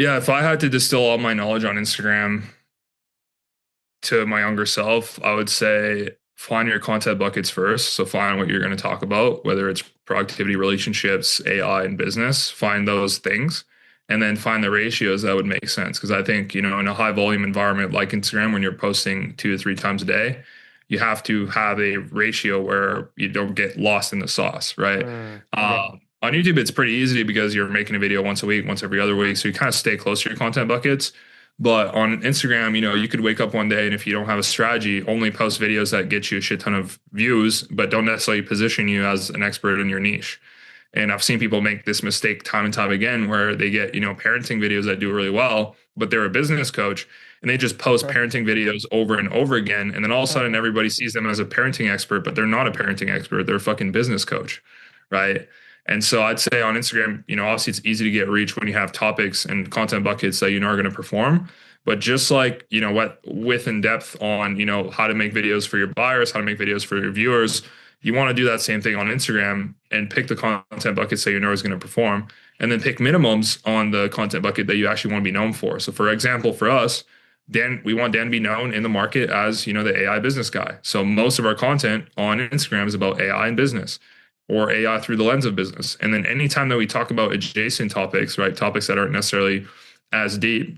Yeah, if I had to distill all my knowledge on Instagram to my younger self, I would say find your content buckets first. So find what you're going to talk about, whether it's productivity, relationships, AI, and business. Find those things and then find the ratios that would make sense. Because I think, in a high volume environment like Instagram, when you're posting 2 to 3 times a day, you have to have a ratio where you don't get lost in the sauce, right? Yeah. On YouTube, it's pretty easy because you're making a video once a week, once every other week. So you kind of stay close to your content buckets. But on Instagram, you could wake up one day and if you don't have a strategy, only post videos that get you a shit ton of views, but don't necessarily position you as an expert in your niche. And I've seen people make this mistake time and time again where they get, parenting videos that do really well, but they're a business coach and they just post parenting videos over and over again. And then all of a sudden everybody sees them as a parenting expert, but they're not a parenting expert. They're a fucking business coach. Right. And so I'd say on Instagram, obviously it's easy to get reach when you have topics and content buckets that you know are going to perform. But just like, what width and depth on, how to make videos for your buyers, how to make videos for your viewers, you want to do that same thing on Instagram and pick the content buckets that you know is going to perform. And then pick minimums on the content bucket that you actually want to be known for. So for example, for us, we want Dan to be known in the market as, the AI business guy. So most of our content on Instagram is about AI and business or AI through the lens of business. And then anytime that we talk about adjacent topics, right, topics that aren't necessarily as deep,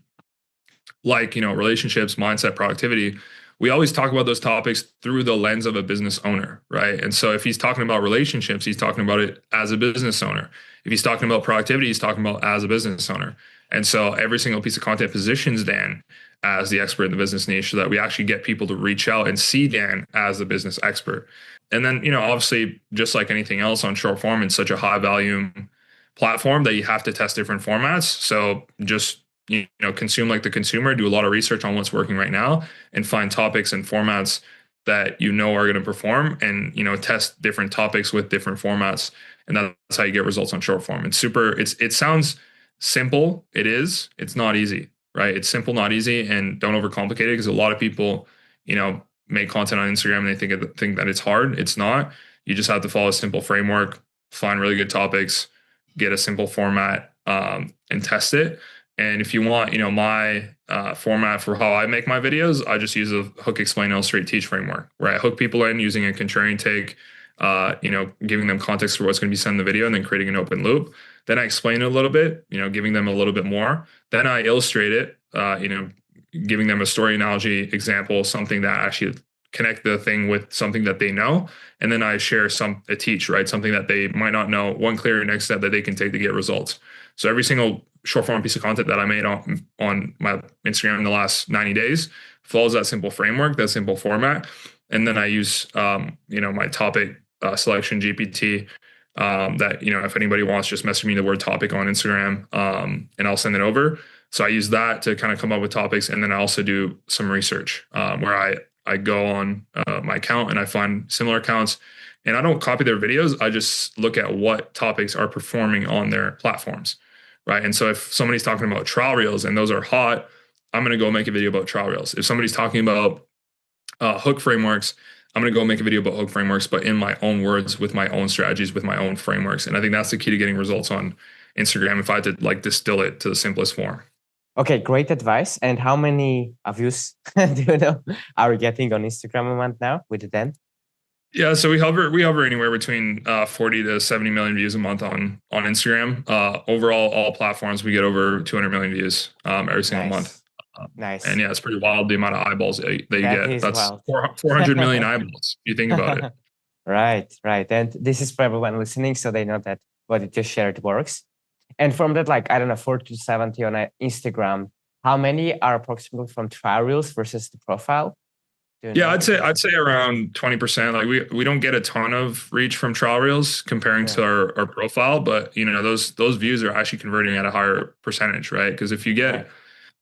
like, relationships, mindset, productivity, we always talk about those topics through the lens of a business owner, right? And so if he's talking about relationships, he's talking about it as a business owner. If he's talking about productivity, he's talking about as a business owner. And so every single piece of content positions Dan as the expert in the business niche so that we actually get people to reach out and see Dan as the business expert. And then, obviously, just like anything else on short form, it's such a high volume platform that you have to test different formats. So just, consume like the consumer, do a lot of research on what's working right now and find topics and formats that are going to perform and, test different topics with different formats. And that's how you get results on short form. It sounds simple. It is. It's not easy, right? It's simple, not easy. And don't overcomplicate it because a lot of people, make content on Instagram and they think that it's hard. It's not. You just have to follow a simple framework, find really good topics, get a simple format, and test it. And if you want, my format for how I make my videos, I just use a hook, explain, illustrate, teach framework where I hook people in using a contrarian take, giving them context for what's going to be said in the video and then creating an open loop. Then I explain it a little bit, giving them a little bit more. Then I illustrate it, giving them a story analogy example, something that actually connect the thing with something that they know. And then I share a teach, right? Something that they might not know, one clear next step that they can take to get results. So every single short form piece of content that I made on my Instagram in the last 90 days follows that simple framework, that simple format. And then I use, my topic selection GPT that, if anybody wants, just message me the word topic on Instagram and I'll send it over. So I use that to kind of come up with topics. And then I also do some research where I go on my account and I find similar accounts and I don't copy their videos. I just look at what topics are performing on their platforms, right? And so if somebody's talking about trial reels and those are hot, I'm going to go make a video about trial reels. If somebody's talking about hook frameworks, I'm going to go make a video about hook frameworks, but in my own words, with my own strategies, with my own frameworks. And I think that's the key to getting results on Instagram if I had to distill it to the simplest form. Okay, great advice. And how many views do you know are you getting on Instagram a month now with it then? Yeah, so we hover anywhere between 40 to 70 million views a month on Instagram. Overall, all platforms we get over 200 million views every single month. Nice. Nice. And yeah, it's pretty wild the amount of eyeballs that you That get. is That's wild. 400 million eyeballs. If you think about it. Right, right. And this is for everyone listening, so they know that what you just shared works. And from that, like, I don't know, 40 to 70 on Instagram, how many are approximately from trial reels versus the profile? Do you Yeah, know? I'd say around 20%. Like we don't get a ton of reach from trial reels comparing Yeah. to our profile, but those views are actually converting at a higher percentage, right? Because if you Right. get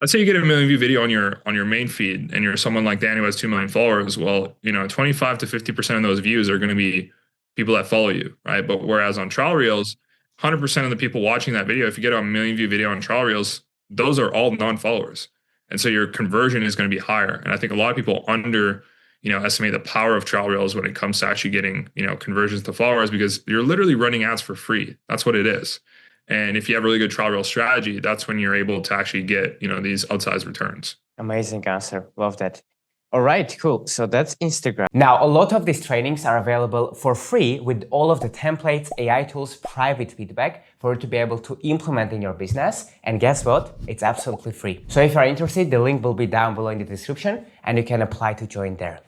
let's say you get a million view video on your main feed and you're someone like Dan who has 2 million followers, well, 25 to 50% of those views are going to be people that follow you, right? But whereas on trial reels, 100% of the people watching that video, if you get a million view video on trial reels, those are all non-followers. And so your conversion is going to be higher. And I think a lot of people estimate the power of trial reels when it comes to actually getting, conversions to followers because you're literally running ads for free. That's what it is. And if you have a really good trial reel strategy, that's when you're able to actually get, you know, these outsized returns. Amazing answer. Love that. All right, cool. So that's Instagram. Now, a lot of these trainings are available for free with all of the templates, AI tools, private feedback for you to be able to implement in your business. And guess what? It's absolutely free. So if you're interested, the link will be down below in the description and you can apply to join there.